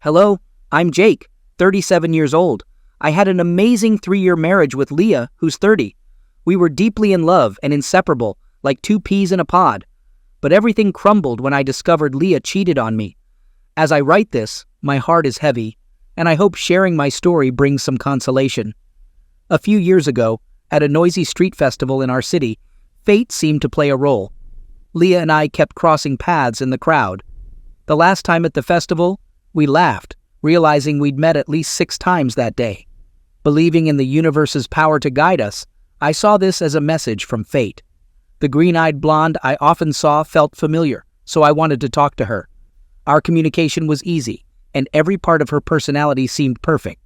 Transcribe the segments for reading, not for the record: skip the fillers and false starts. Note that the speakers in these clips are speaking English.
Hello, I'm Jake, 37 years old. I had an amazing 3-year marriage with Leah, who's 30. We were deeply in love and inseparable, like 2 peas in a pod. But everything crumbled when I discovered Leah cheated on me. As I write this, my heart is heavy, and I hope sharing my story brings some consolation. A few years ago, at a noisy street festival in our city, fate seemed to play a role. Leah and I kept crossing paths in the crowd. The last time at the festival, we laughed, realizing we'd met at least 6 times that day. Believing in the universe's power to guide us, I saw this as a message from fate. The green-eyed blonde I often saw felt familiar, so I wanted to talk to her. Our communication was easy, and every part of her personality seemed perfect.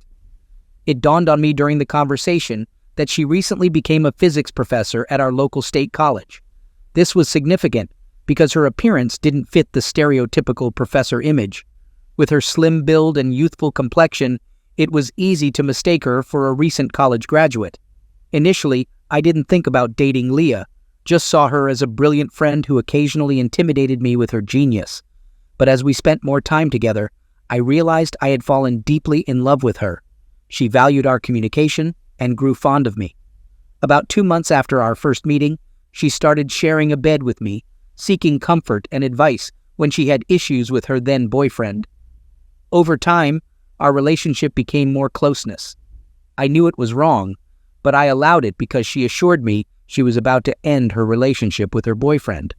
It dawned on me during the conversation that she recently became a physics professor at our local state college. This was significant because her appearance didn't fit the stereotypical professor image. With her slim build and youthful complexion, it was easy to mistake her for a recent college graduate. Initially, I didn't think about dating Leah, just saw her as a brilliant friend who occasionally intimidated me with her genius. But as we spent more time together, I realized I had fallen deeply in love with her. She valued our communication and grew fond of me. About 2 months after our first meeting, she started sharing a bed with me, seeking comfort and advice when she had issues with her then boyfriend. Over time, our relationship became more closeness. I knew it was wrong, but I allowed it because she assured me she was about to end her relationship with her boyfriend.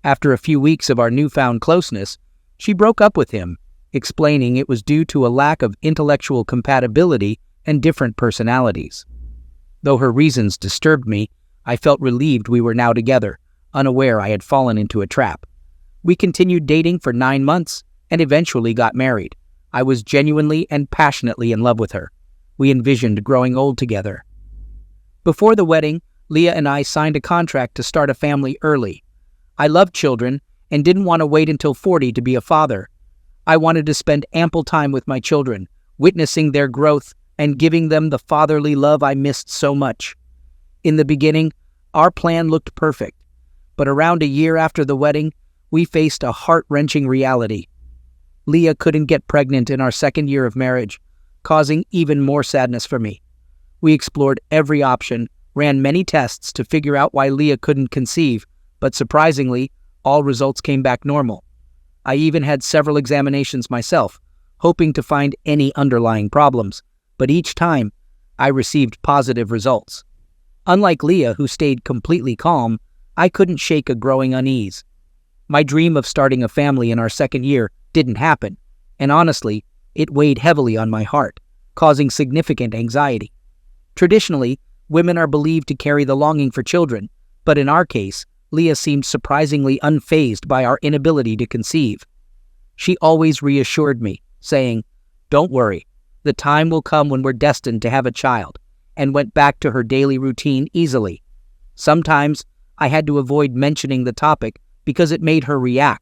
After a few weeks of our newfound closeness, she broke up with him, explaining it was due to a lack of intellectual compatibility and different personalities. Though her reasons disturbed me, I felt relieved we were now together, unaware I had fallen into a trap. We continued dating for 9 months and eventually got married. I was genuinely and passionately in love with her. We envisioned growing old together. Before the wedding, Leah and I signed a contract to start a family early. I loved children and didn't want to wait until 40 to be a father. I wanted to spend ample time with my children, witnessing their growth and giving them the fatherly love I missed so much. In the beginning, our plan looked perfect, but around a year after the wedding, we faced a heart-wrenching reality. Leah couldn't get pregnant in our 2nd year of marriage, causing even more sadness for me. We explored every option, ran many tests to figure out why Leah couldn't conceive, but surprisingly, all results came back normal. I even had several examinations myself, hoping to find any underlying problems, but each time, I received positive results. Unlike Leah, who stayed completely calm, I couldn't shake a growing unease. My dream of starting a family in our 2nd year didn't happen, and honestly, it weighed heavily on my heart, causing significant anxiety. Traditionally, women are believed to carry the longing for children, but in our case, Leah seemed surprisingly unfazed by our inability to conceive. She always reassured me, saying, "Don't worry, the time will come when we're destined to have a child," and went back to her daily routine easily. Sometimes, I had to avoid mentioning the topic because it made her react,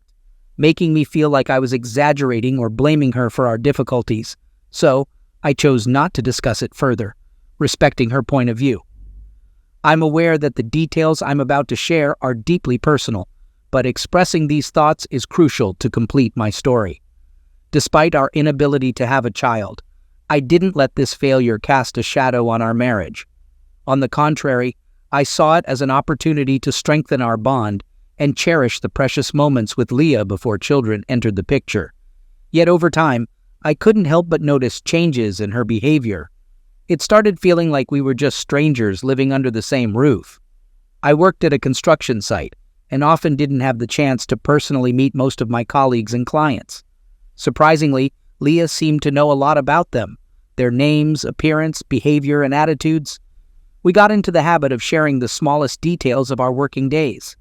making me feel like I was exaggerating or blaming her for our difficulties. So, I chose not to discuss it further, respecting her point of view. I'm aware that the details I'm about to share are deeply personal, but expressing these thoughts is crucial to complete my story. Despite our inability to have a child, I didn't let this failure cast a shadow on our marriage. On the contrary, I saw it as an opportunity to strengthen our bond and cherish the precious moments with Leah before children entered the picture. Yet over time, I couldn't help but notice changes in her behavior. It started feeling like we were just strangers living under the same roof. I worked at a construction site and often didn't have the chance to personally meet most of my colleagues and clients. Surprisingly, Leah seemed to know a lot about them, their names, appearance, behavior, and attitudes. We got into the habit of sharing the smallest details of our working days.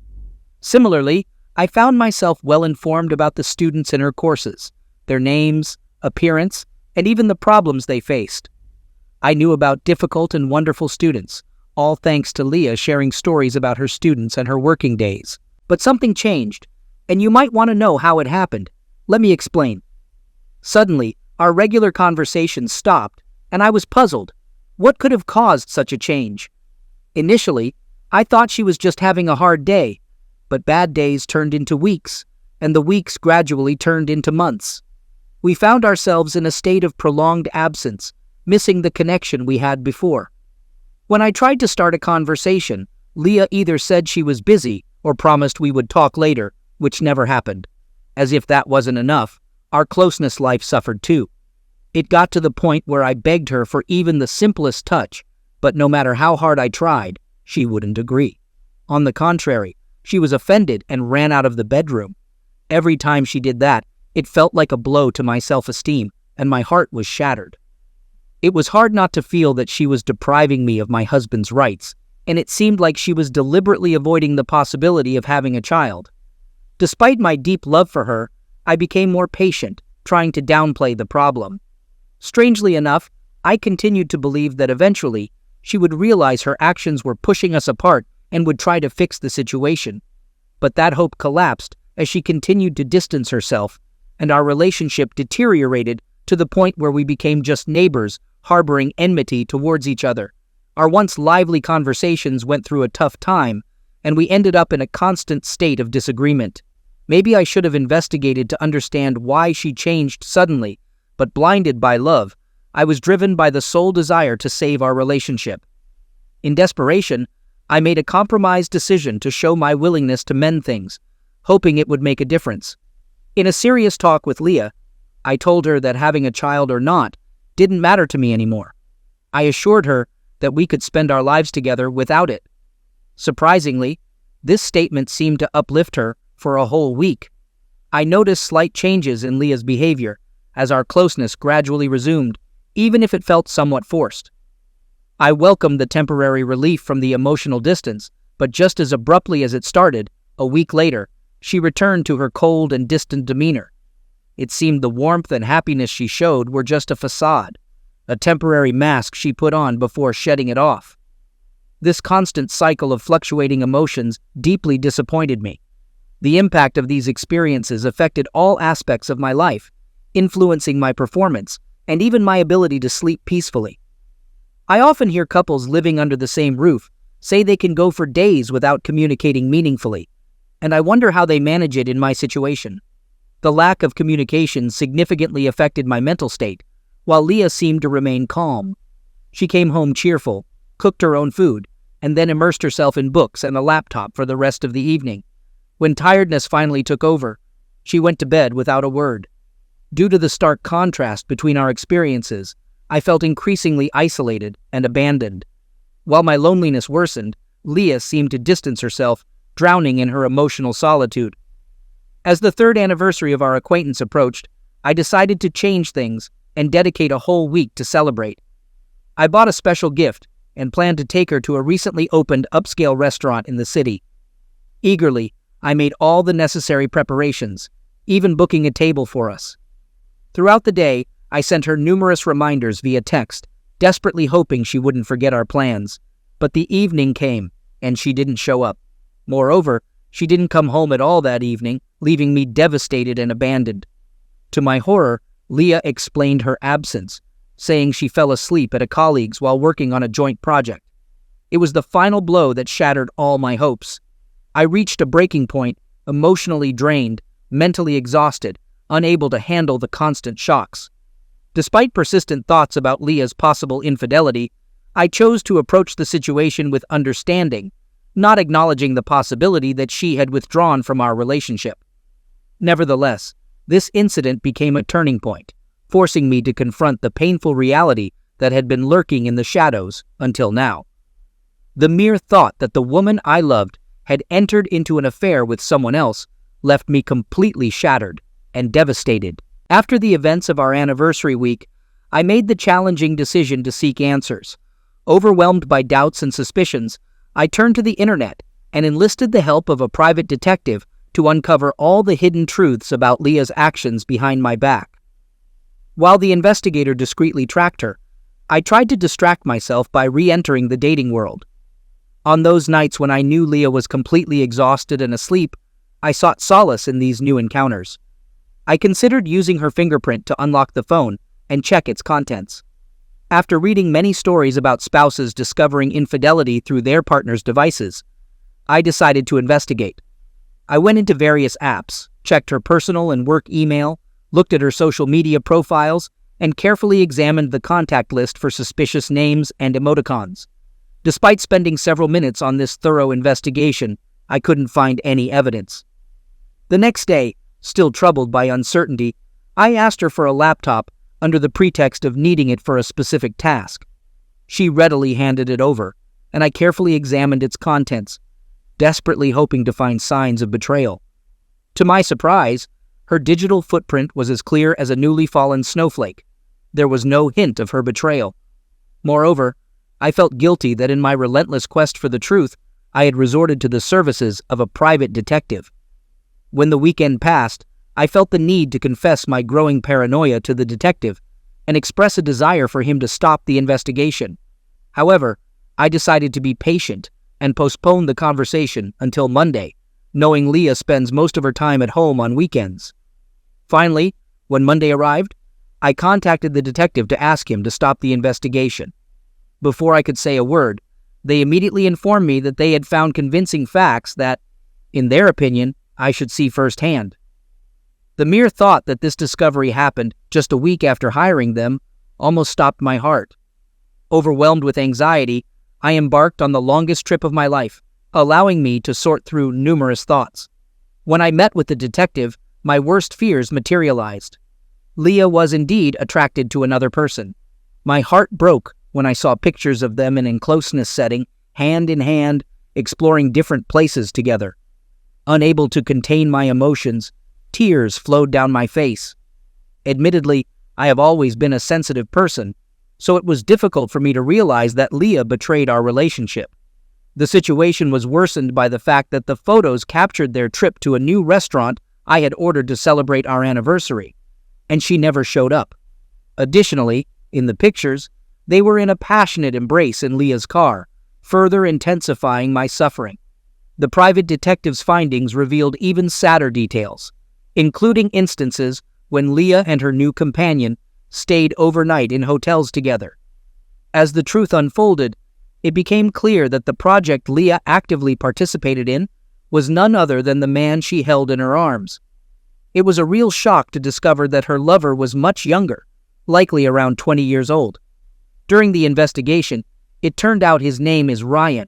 Similarly, I found myself well informed about the students in her courses, their names, appearance, and even the problems they faced. I knew about difficult and wonderful students, all thanks to Leah sharing stories about her students and her working days. But something changed, and you might want to know how it happened. Let me explain. Suddenly, our regular conversations stopped, and I was puzzled. What could have caused such a change? Initially, I thought she was just having a hard day, but bad days turned into weeks, and the weeks gradually turned into months. We found ourselves in a state of prolonged absence, missing the connection we had before. When I tried to start a conversation, Leah either said she was busy or promised we would talk later, which never happened. As if that wasn't enough, our closeness life suffered too. It got to the point where I begged her for even the simplest touch, but no matter how hard I tried, she wouldn't agree. On the contrary, she was offended and ran out of the bedroom. Every time she did that, it felt like a blow to my self-esteem, and my heart was shattered. It was hard not to feel that she was depriving me of my husband's rights, and it seemed like she was deliberately avoiding the possibility of having a child. Despite my deep love for her, I became more patient, trying to downplay the problem. Strangely enough, I continued to believe that eventually she would realize her actions were pushing us apart and would try to fix the situation. But that hope collapsed as she continued to distance herself, and our relationship deteriorated to the point where we became just neighbors, harboring enmity towards each other. Our once lively conversations went through a tough time, and we ended up in a constant state of disagreement. Maybe I should have investigated to understand why she changed suddenly, but blinded by love, I was driven by the sole desire to save our relationship. In desperation, I made a compromised decision to show my willingness to mend things, hoping it would make a difference. In a serious talk with Leah, I told her that having a child or not didn't matter to me anymore. I assured her that we could spend our lives together without it. Surprisingly, this statement seemed to uplift her for a whole week. I noticed slight changes in Leah's behavior as our closeness gradually resumed, even if it felt somewhat forced. I welcomed the temporary relief from the emotional distance, but just as abruptly as it started, a week later, she returned to her cold and distant demeanor. It seemed the warmth and happiness she showed were just a facade, a temporary mask she put on before shedding it off. This constant cycle of fluctuating emotions deeply disappointed me. The impact of these experiences affected all aspects of my life, influencing my performance and even my ability to sleep peacefully. I often hear couples living under the same roof say they can go for days without communicating meaningfully, and I wonder how they manage it in my situation. The lack of communication significantly affected my mental state, while Leah seemed to remain calm. She came home cheerful, cooked her own food, and then immersed herself in books and a laptop for the rest of the evening. When tiredness finally took over, she went to bed without a word. Due to the stark contrast between our experiences, I felt increasingly isolated and abandoned. While my loneliness worsened, Leah seemed to distance herself, drowning in her emotional solitude. As the third anniversary of our acquaintance approached, I decided to change things and dedicate a whole week to celebrate. I bought a special gift and planned to take her to a recently opened upscale restaurant in the city. Eagerly, I made all the necessary preparations, even booking a table for us. Throughout the day, I sent her numerous reminders via text, desperately hoping she wouldn't forget our plans. But the evening came, and she didn't show up. Moreover, she didn't come home at all that evening, leaving me devastated and abandoned. To my horror, Leah explained her absence, saying she fell asleep at a colleague's while working on a joint project. It was the final blow that shattered all my hopes. I reached a breaking point, emotionally drained, mentally exhausted, unable to handle the constant shocks. Despite persistent thoughts about Leah's possible infidelity, I chose to approach the situation with understanding, not acknowledging the possibility that she had withdrawn from our relationship. Nevertheless, this incident became a turning point, forcing me to confront the painful reality that had been lurking in the shadows until now. The mere thought that the woman I loved had entered into an affair with someone else left me completely shattered and devastated. After the events of our anniversary week, I made the challenging decision to seek answers. Overwhelmed by doubts and suspicions, I turned to the internet and enlisted the help of a private detective to uncover all the hidden truths about Leah's actions behind my back. While the investigator discreetly tracked her, I tried to distract myself by re-entering the dating world. On those nights when I knew Leah was completely exhausted and asleep, I sought solace in these new encounters. I considered using her fingerprint to unlock the phone and check its contents. After reading many stories about spouses discovering infidelity through their partner's devices, I decided to investigate. I went into various apps, checked her personal and work email, looked at her social media profiles, and carefully examined the contact list for suspicious names and emoticons. Despite spending several minutes on this thorough investigation, I couldn't find any evidence. The next day, still troubled by uncertainty, I asked her for a laptop under the pretext of needing it for a specific task. She readily handed it over, and I carefully examined its contents, desperately hoping to find signs of betrayal. To my surprise, her digital footprint was as clear as a newly fallen snowflake. There was no hint of her betrayal. Moreover, I felt guilty that in my relentless quest for the truth, I had resorted to the services of a private detective. When the weekend passed, I felt the need to confess my growing paranoia to the detective and express a desire for him to stop the investigation. However, I decided to be patient and postpone the conversation until Monday, knowing Leah spends most of her time at home on weekends. Finally, when Monday arrived, I contacted the detective to ask him to stop the investigation. Before I could say a word, they immediately informed me that they had found convincing facts that, in their opinion, I should see firsthand. The mere thought that this discovery happened just a week after hiring them almost stopped my heart. Overwhelmed with anxiety, I embarked on the longest trip of my life, allowing me to sort through numerous thoughts. When I met with the detective, my worst fears materialized. Leah was indeed attracted to another person. My heart broke when I saw pictures of them in a closeness setting, hand in hand, exploring different places together. Unable to contain my emotions, tears flowed down my face. Admittedly, I have always been a sensitive person, so it was difficult for me to realize that Leah betrayed our relationship. The situation was worsened by the fact that the photos captured their trip to a new restaurant I had ordered to celebrate our anniversary, and she never showed up. Additionally, in the pictures, they were in a passionate embrace in Leah's car, further intensifying my suffering. The private detective's findings revealed even sadder details, including instances when Leah and her new companion stayed overnight in hotels together. As the truth unfolded, it became clear that the project Leah actively participated in was none other than the man she held in her arms. It was a real shock to discover that her lover was much younger, likely around 20 years old. During the investigation, it turned out his name is Ryan.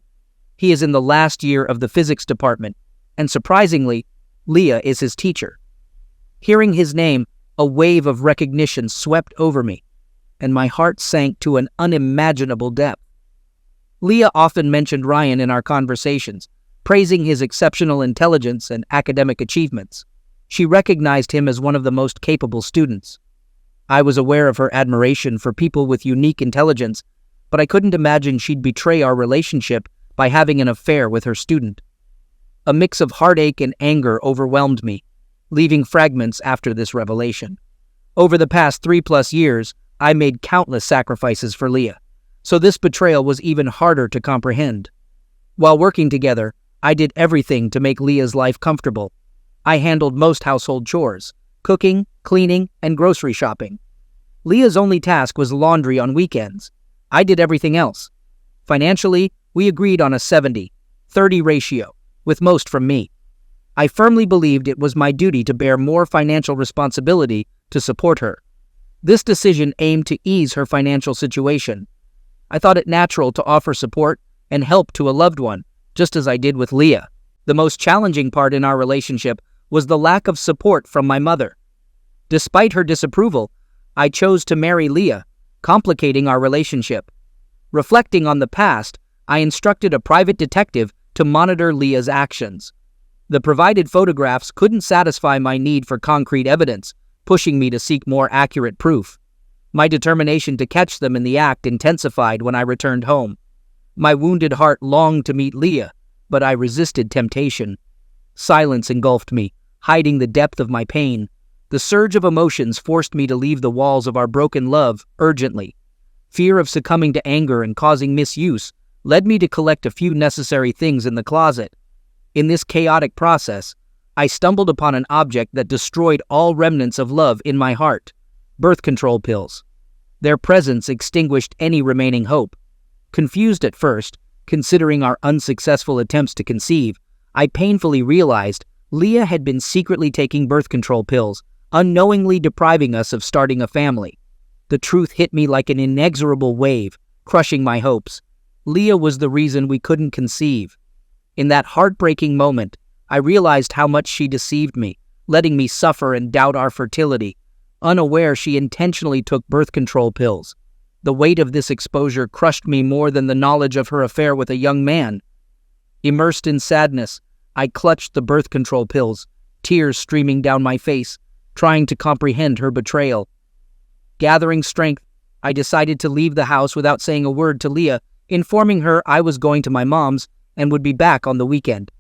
He is in the last year of the physics department, and surprisingly, Leah is his teacher. Hearing his name, a wave of recognition swept over me, and my heart sank to an unimaginable depth. Leah often mentioned Ryan in our conversations, praising his exceptional intelligence and academic achievements. She recognized him as one of the most capable students. I was aware of her admiration for people with unique intelligence, but I couldn't imagine she'd betray our relationship by having an affair with her student. A mix of heartache and anger overwhelmed me, leaving fragments after this revelation. Over the past 3+ years, I made countless sacrifices for Leah, so this betrayal was even harder to comprehend. While working together, I did everything to make Leah's life comfortable. I handled most household chores, cooking, cleaning, and grocery shopping. Leah's only task was laundry on weekends. I did everything else. Financially, we agreed on a 70-30 ratio, with most from me. I firmly believed it was my duty to bear more financial responsibility to support her. This decision aimed to ease her financial situation. I thought it natural to offer support and help to a loved one, just as I did with Leah. The most challenging part in our relationship was the lack of support from my mother. Despite her disapproval, I chose to marry Leah, complicating our relationship. Reflecting on the past, I instructed a private detective to monitor Leah's actions. The provided photographs couldn't satisfy my need for concrete evidence, pushing me to seek more accurate proof. My determination to catch them in the act intensified when I returned home. My wounded heart longed to meet Leah, but I resisted temptation. Silence engulfed me, hiding the depth of my pain. The surge of emotions forced me to leave the walls of our broken love urgently. Fear of succumbing to anger and causing misuse led me to collect a few necessary things in the closet. In this chaotic process, I stumbled upon an object that destroyed all remnants of love in my heart: birth control pills. Their presence extinguished any remaining hope. Confused at first, considering our unsuccessful attempts to conceive, I painfully realized Leah had been secretly taking birth control pills, unknowingly depriving us of starting a family. The truth hit me like an inexorable wave, crushing my hopes. Leah was the reason we couldn't conceive. In that heartbreaking moment, I realized how much she deceived me, letting me suffer and doubt our fertility. Unaware, she intentionally took birth control pills. The weight of this exposure crushed me more than the knowledge of her affair with a young man. Immersed in sadness, I clutched the birth control pills, tears streaming down my face, trying to comprehend her betrayal. Gathering strength, I decided to leave the house without saying a word to Leah, informing her I was going to my mom's and would be back on the weekend.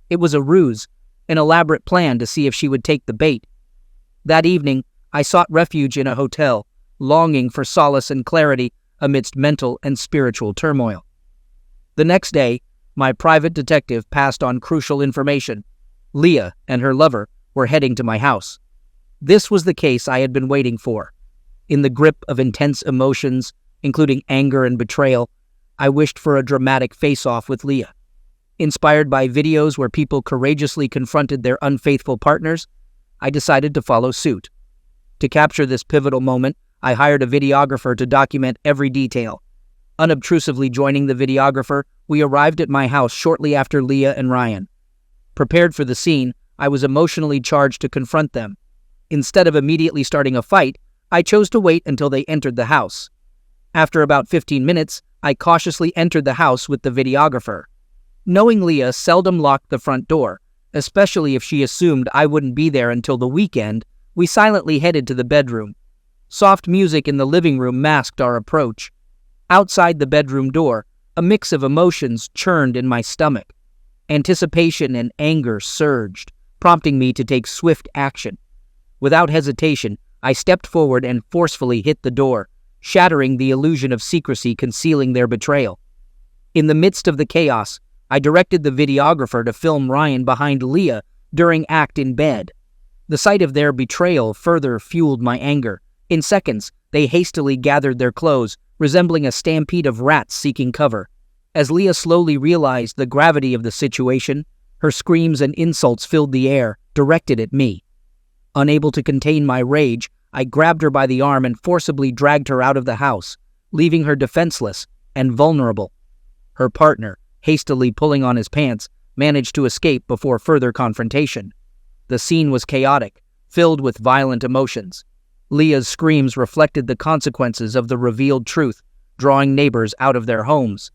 It was a ruse, an elaborate plan to see if she would take the bait. That evening, I sought refuge in a hotel, longing for solace and clarity amidst mental and spiritual turmoil. The next day, my private detective passed on crucial information. Leah and her lover were heading to my house. This was the case I had been waiting for. In the grip of intense emotions, including anger and betrayal, I wished for a dramatic face-off with Leah. Inspired by videos where people courageously confronted their unfaithful partners, I decided to follow suit. To capture this pivotal moment, I hired a videographer to document every detail. Unobtrusively joining the videographer, we arrived at my house shortly after Leah and Ryan. Prepared for the scene, I was emotionally charged to confront them. Instead of immediately starting a fight, I chose to wait until they entered the house. After about 15 minutes, I cautiously entered the house with the videographer. Knowing Leah seldom locked the front door, especially if she assumed I wouldn't be there until the weekend, we silently headed to the bedroom. Soft music in the living room masked our approach. Outside the bedroom door, a mix of emotions churned in my stomach. Anticipation and anger surged, prompting me to take swift action. Without hesitation, I stepped forward and forcefully hit the door, shattering the illusion of secrecy concealing their betrayal. In the midst of the chaos, I directed the videographer to film Ryan behind Leah during act in bed. The sight of their betrayal further fueled my anger. In seconds, they hastily gathered their clothes, resembling a stampede of rats seeking cover. As Leah slowly realized the gravity of the situation, her screams and insults filled the air, directed at me. Unable to contain my rage, I grabbed her by the arm and forcibly dragged her out of the house, leaving her defenseless and vulnerable. Her partner, hastily pulling on his pants, managed to escape before further confrontation. The scene was chaotic, filled with violent emotions. Leah's screams reflected the consequences of the revealed truth, drawing neighbors out of their homes.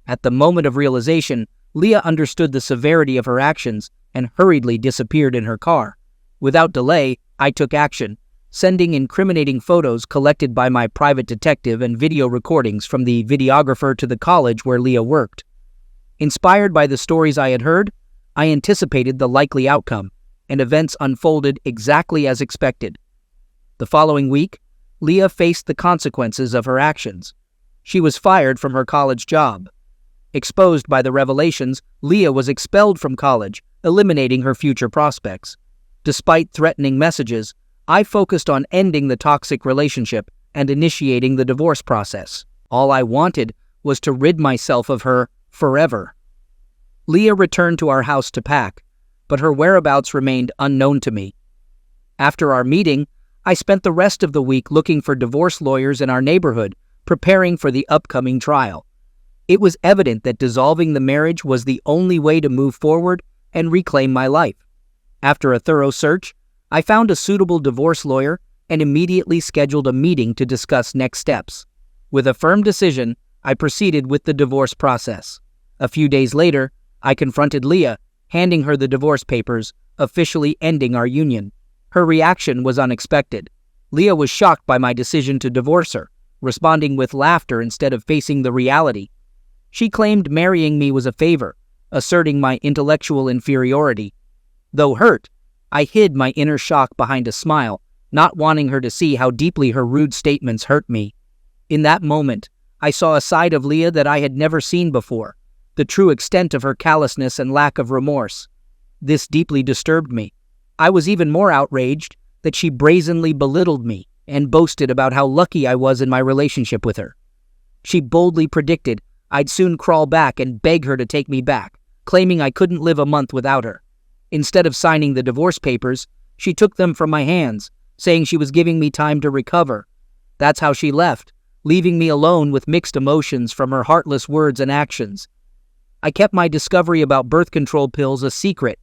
At the moment of realization, Leah understood the severity of her actions and hurriedly disappeared in her car. Without delay, I took action, sending incriminating photos collected by my private detective and video recordings from the videographer to the college where Leah worked. Inspired by the stories I had heard, I anticipated the likely outcome, and events unfolded exactly as expected. The following week, Leah faced the consequences of her actions. She was fired from her college job. Exposed by the revelations, Leah was expelled from college, eliminating her future prospects. Despite threatening messages, I focused on ending the toxic relationship and initiating the divorce process. All I wanted was to rid myself of her forever. Leah returned to our house to pack, but her whereabouts remained unknown to me. After our meeting, I spent the rest of the week looking for divorce lawyers in our neighborhood, preparing for the upcoming trial. It was evident that dissolving the marriage was the only way to move forward and reclaim my life. After a thorough search, I found a suitable divorce lawyer and immediately scheduled a meeting to discuss next steps. With a firm decision, I proceeded with the divorce process. A few days later, I confronted Leah, handing her the divorce papers, officially ending our union. Her reaction was unexpected. Leah was shocked by my decision to divorce her, responding with laughter instead of facing the reality. She claimed marrying me was a favor, asserting my intellectual inferiority. Though hurt, I hid my inner shock behind a smile, not wanting her to see how deeply her rude statements hurt me. In that moment, I saw a side of Leah that I had never seen before, the true extent of her callousness and lack of remorse. This deeply disturbed me. I was even more outraged that she brazenly belittled me and boasted about how lucky I was in my relationship with her. She boldly predicted I'd soon crawl back and beg her to take me back, claiming I couldn't live a month without her. Instead of signing the divorce papers, she took them from my hands, saying she was giving me time to recover. That's how she left, leaving me alone with mixed emotions from her heartless words and actions. I kept my discovery about birth control pills a secret,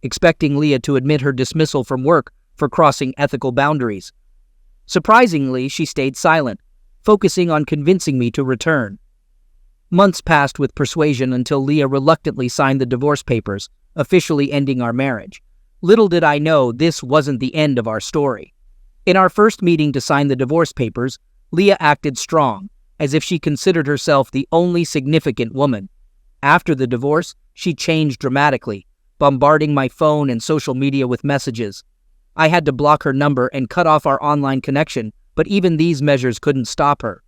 expecting Leah to admit her dismissal from work for crossing ethical boundaries. Surprisingly, she stayed silent, focusing on convincing me to return. Months passed with persuasion until Leah reluctantly signed the divorce papers, officially ending our marriage. Little did I know this wasn't the end of our story. In our first meeting to sign the divorce papers, Leah acted strong, as if she considered herself the only significant woman. After the divorce, she changed dramatically, bombarding my phone and social media with messages. I had to block her number and cut off our online connection, but even these measures couldn't stop her.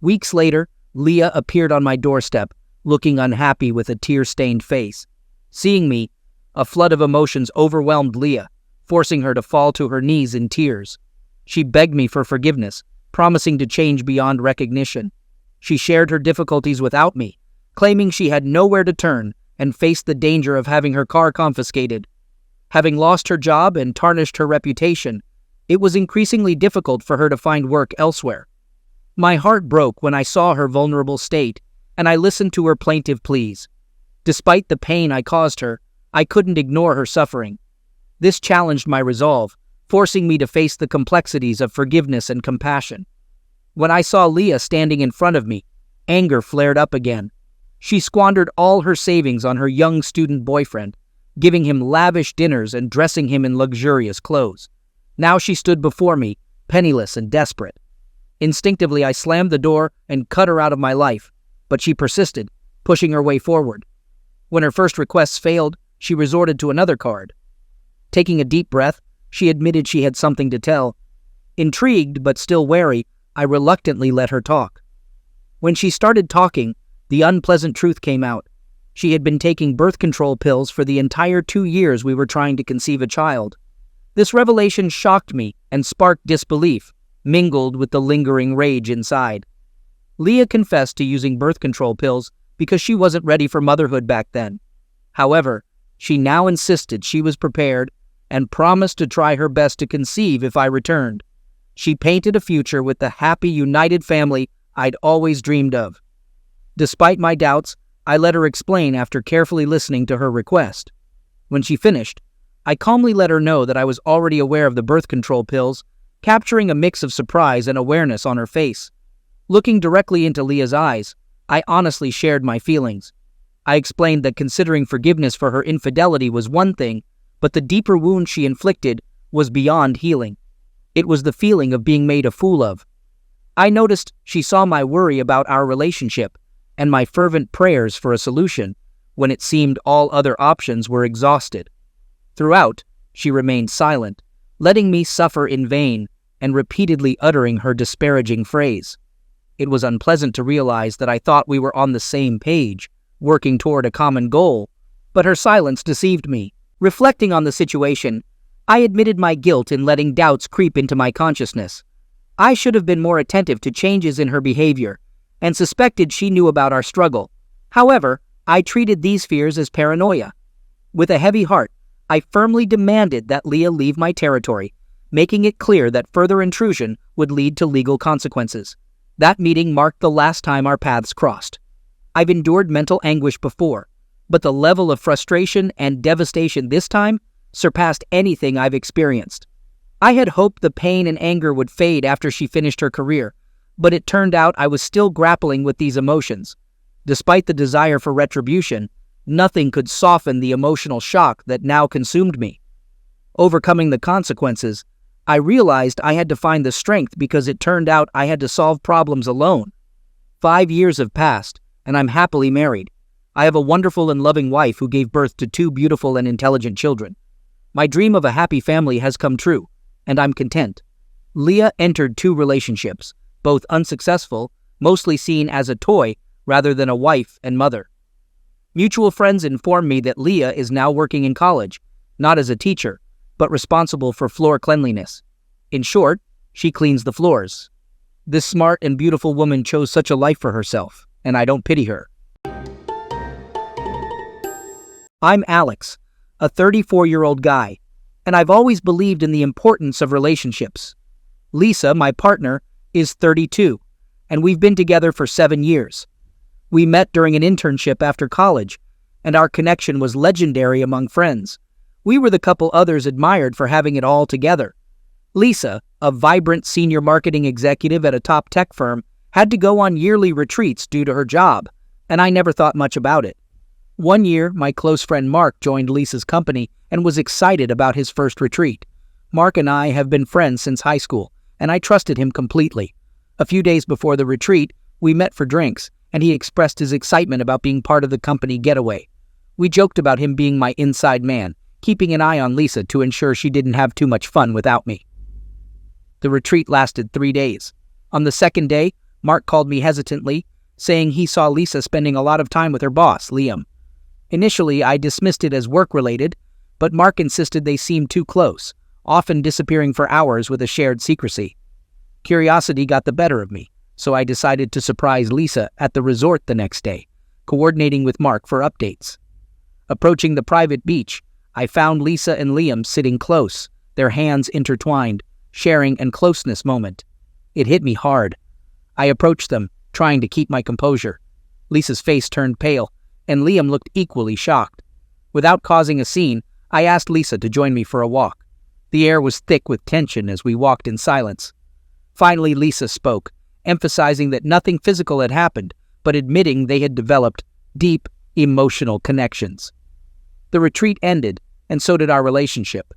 Weeks later, Leah appeared on my doorstep, looking unhappy with a tear-stained face. Seeing me, a flood of emotions overwhelmed Leah, forcing her to fall to her knees in tears. She begged me for forgiveness, promising to change beyond recognition. She shared her difficulties without me, claiming she had nowhere to turn and faced the danger of having her car confiscated. Having lost her job and tarnished her reputation, it was increasingly difficult for her to find work elsewhere. My heart broke when I saw her vulnerable state, and I listened to her plaintive pleas. Despite the pain I caused her, I couldn't ignore her suffering. This challenged my resolve, forcing me to face the complexities of forgiveness and compassion. When I saw Leah standing in front of me, anger flared up again. She squandered all her savings on her young student boyfriend, giving him lavish dinners and dressing him in luxurious clothes. Now she stood before me, penniless and desperate. Instinctively, I slammed the door and cut her out of my life, but she persisted, pushing her way forward. When her first requests failed, she resorted to another card. Taking a deep breath, she admitted she had something to tell. Intrigued but still wary, I reluctantly let her talk. When she started talking, the unpleasant truth came out. She had been taking birth control pills for the entire 2 years we were trying to conceive a child. This revelation shocked me and sparked disbelief, mingled with the lingering rage inside. Leah confessed to using birth control pills because she wasn't ready for motherhood back then. However, she now insisted she was prepared and promised to try her best to conceive if I returned. She painted a future with the happy, united family I'd always dreamed of. Despite my doubts, I let her explain after carefully listening to her request. When she finished, I calmly let her know that I was already aware of the birth control pills, capturing a mix of surprise and awareness on her face. Looking directly into Leah's eyes, I honestly shared my feelings. I explained that considering forgiveness for her infidelity was one thing, but the deeper wound she inflicted was beyond healing. It was the feeling of being made a fool of. I noticed she saw my worry about our relationship and my fervent prayers for a solution when it seemed all other options were exhausted. Throughout, she remained silent, letting me suffer in vain and repeatedly uttering her disparaging phrase. It was unpleasant to realize that I thought we were on the same page, working toward a common goal, but her silence deceived me. Reflecting on the situation, I admitted my guilt in letting doubts creep into my consciousness. I should have been more attentive to changes in her behavior and suspected she knew about our struggle. However, I treated these fears as paranoia. With a heavy heart, I firmly demanded that Leah leave my territory, making it clear that further intrusion would lead to legal consequences. That meeting marked the last time our paths crossed. I've endured mental anguish before, but the level of frustration and devastation this time surpassed anything I've experienced. I had hoped the pain and anger would fade after she finished her career, but it turned out I was still grappling with these emotions. Despite the desire for retribution, nothing could soften the emotional shock that now consumed me. Overcoming the consequences, I realized I had to find the strength because it turned out I had to solve problems alone. 5 years have passed, and I'm happily married. I have a wonderful and loving wife who gave birth to 2 beautiful and intelligent children. My dream of a happy family has come true, and I'm content. Leah entered 2 relationships, both unsuccessful, mostly seen as a toy rather than a wife and mother. Mutual friends informed me that Leah is now working in college, not as a teacher, but responsible for floor cleanliness. In short, she cleans the floors. This smart and beautiful woman chose such a life for herself, and I don't pity her. I'm Alex, a 34-year-old guy. and I've always believed in the importance of relationships. Lisa, my partner, is 32, and we've been together for 7 years. We met during an internship after college, and our connection was legendary among friends. We were the couple others admired for having it all together. Lisa, a vibrant senior marketing executive at a top tech firm, had to go on yearly retreats due to her job, and I never thought much about it. One year, my close friend Mark joined Lisa's company and was excited about his first retreat. Mark and I have been friends since high school, and I trusted him completely. A few days before the retreat, we met for drinks, and he expressed his excitement about being part of the company getaway. We joked about him being my inside man, keeping an eye on Lisa to ensure she didn't have too much fun without me. The retreat lasted 3 days. On the second day, Mark called me hesitantly, saying he saw Lisa spending a lot of time with her boss, Liam. Initially, I dismissed it as work-related, but Mark insisted they seemed too close, often disappearing for hours with a shared secrecy. Curiosity got the better of me, so I decided to surprise Lisa at the resort the next day, coordinating with Mark for updates. Approaching the private beach, I found Lisa and Liam sitting close, their hands intertwined, sharing a closeness moment. It hit me hard. I approached them, trying to keep my composure. Lisa's face turned pale, and Liam looked equally shocked. Without causing a scene, I asked Lisa to join me for a walk. The air was thick with tension as we walked in silence. Finally, Lisa spoke, emphasizing that nothing physical had happened, but admitting they had developed deep, emotional connections. The retreat ended, and so did our relationship.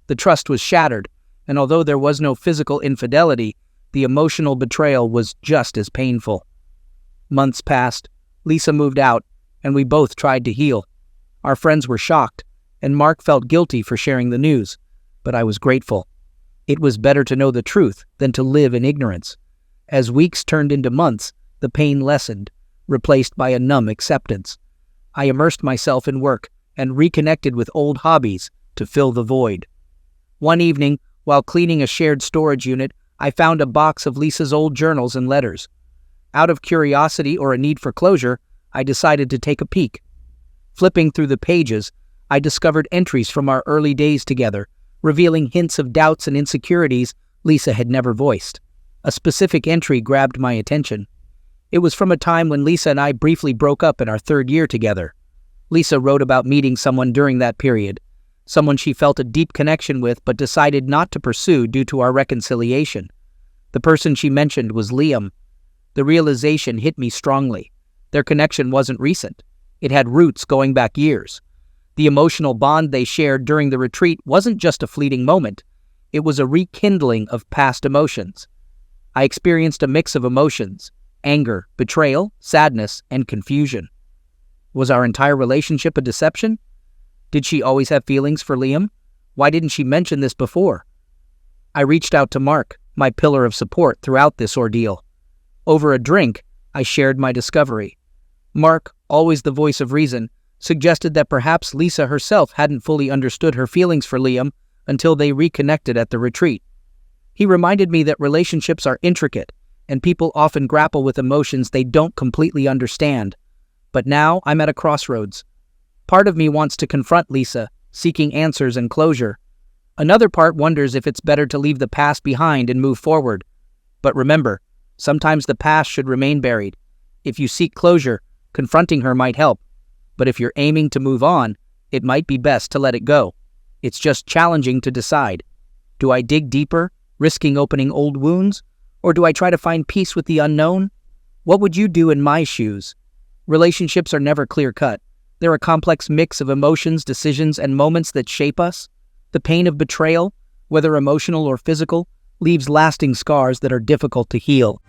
The trust was shattered, and although there was no physical infidelity, the emotional betrayal was just as painful. Months passed, Lisa moved out, and we both tried to heal. Our friends were shocked, and Mark felt guilty for sharing the news, but I was grateful. It was better to know the truth than to live in ignorance. As weeks turned into months, the pain lessened, replaced by a numb acceptance. I immersed myself in work and reconnected with old hobbies to fill the void. One evening, while cleaning a shared storage unit, I found a box of Lisa's old journals and letters. Out of curiosity or a need for closure, I decided to take a peek. Flipping through the pages, I discovered entries from our early days together, revealing hints of doubts and insecurities Lisa had never voiced. A specific entry grabbed my attention. It was from a time when Lisa and I briefly broke up in our 3rd year together. Lisa wrote about meeting someone during that period, someone she felt a deep connection with but decided not to pursue due to our reconciliation. The person she mentioned was Liam. The realization hit me strongly. Their connection wasn't recent. It had roots going back years. The emotional bond they shared during the retreat wasn't just a fleeting moment. It was a rekindling of past emotions. I experienced a mix of emotions: anger, betrayal, sadness, and confusion. Was our entire relationship a deception? Did she always have feelings for Liam? Why didn't she mention this before? I reached out to Mark, my pillar of support throughout this ordeal. Over a drink, I shared my discovery. Mark, always the voice of reason, suggested that perhaps Lisa herself hadn't fully understood her feelings for Liam until they reconnected at the retreat. He reminded me that relationships are intricate, and people often grapple with emotions they don't completely understand. But now I'm at a crossroads. Part of me wants to confront Lisa, seeking answers and closure. Another part wonders if it's better to leave the past behind and move forward. But remember, sometimes the past should remain buried. If you seek closure, confronting her might help. But if you're aiming to move on, it might be best to let it go. It's just challenging to decide. Do I dig deeper, risking opening old wounds? Or do I try to find peace with the unknown? What would you do in my shoes? Relationships are never clear-cut. They're a complex mix of emotions, decisions, and moments that shape us. The pain of betrayal, whether emotional or physical, leaves lasting scars that are difficult to heal.